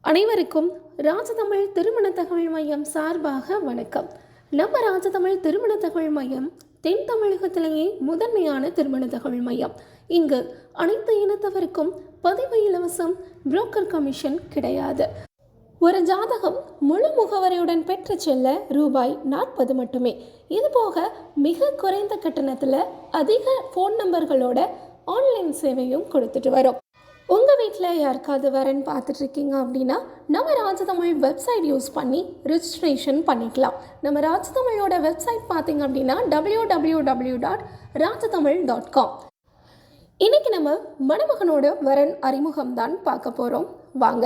அனைவருக்கும் ராஜதமிழ் திருமண தகவல் மையம் சார்பாக வணக்கம். நம்ம ராஜதமிழ் திருமண தகவல் மையம் தென் தமிழகத்திலேயே முதன்மையான திருமண தகவல் மையம். இங்கு அனைத்து இனத்தவருக்கும் பதிவு இலவசம், புரோக்கர் கமிஷன் கிடையாது. ஒரு ஜாதகம் முழு முகவரியுடன் பெற்று செல்ல ரூபாய் 40 மட்டுமே. இதுபோக மிக குறைந்த கட்டணத்தில் அதிக ஃபோன் நம்பர்களோட ஆன்லைன் சேவையும் கொடுத்துட்டு வரோம். உங்கள் வீட்டில் யாருக்காவது வரன்னு பார்த்துட்ருக்கீங்க அப்படின்னா நம்ம ராஜதமிழ் வெப்சைட் யூஸ் பண்ணி ரிஜிஸ்ட்ரேஷன் பண்ணிக்கலாம். நம்ம ராஜதமிழோட வெப்சைட் பார்த்திங்க அப்படின்னா www.rajathamil.com. இன்றைக்கி நம்ம மணமகனோட வரன் அறிமுகம் தான் பார்க்க போகிறோம். வாங்க.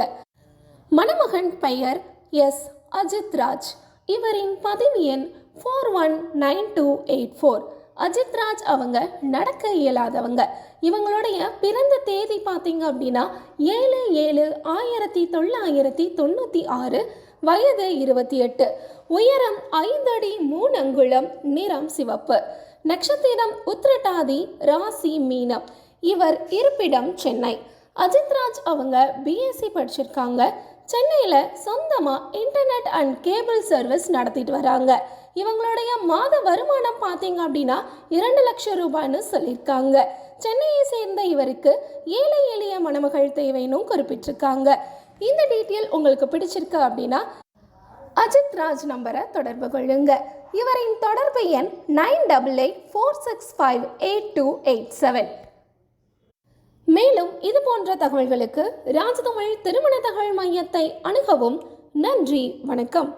மணமகன் பெயர் எஸ். அஜித் ராஜ். இவரின் பதிவு எண் 419284. அஜித் ராஜ் அவங்க நடக்க இயலாதவங்க. இவங்களுடைய பிறந்த தேதி பார்த்தீங்க அப்படின்னா 7/7/1996, வயது 28, உயரம் 5 அடி 3 அங்குலம், நிறம் சிவப்பு, நட்சத்திரம் உத்திரட்டாதி, ராசி மீனம். இவர் இருப்பிடம் சென்னை. அஜித் ராஜ் அவங்க பிஎஸ்சி படிச்சிருக்காங்க. சென்னையில் சொந்தமாக இன்டர்நெட் அண்ட் கேபிள் சர்வீஸ் நடத்திட்டு வராங்க. இவங்களுடைய மாத வருமானம் பார்த்தீங்க அப்படின்னா 2 லட்சம் ரூபாய்னு சொல்லியிருக்காங்க. சென்னையை சேர்ந்த இவருக்கு ஏழை எளிய மணமகள் தேவைன்னு குறிப்பிட்டிருக்காங்க. இந்த டீட்டெயில் உங்களுக்கு பிடிச்சிருக்கு அப்படின்னா அஜித் ராஜ் நம்பரை தொடர்பு கொள்ளுங்க. இவரின் தொடர்பு எண் 9884658287. மேலும் இது போன்ற தகவல்களுக்கு ராஜதமிழ் திருமண தகவல் மையத்தை அணுகவும். நன்றி, வணக்கம்.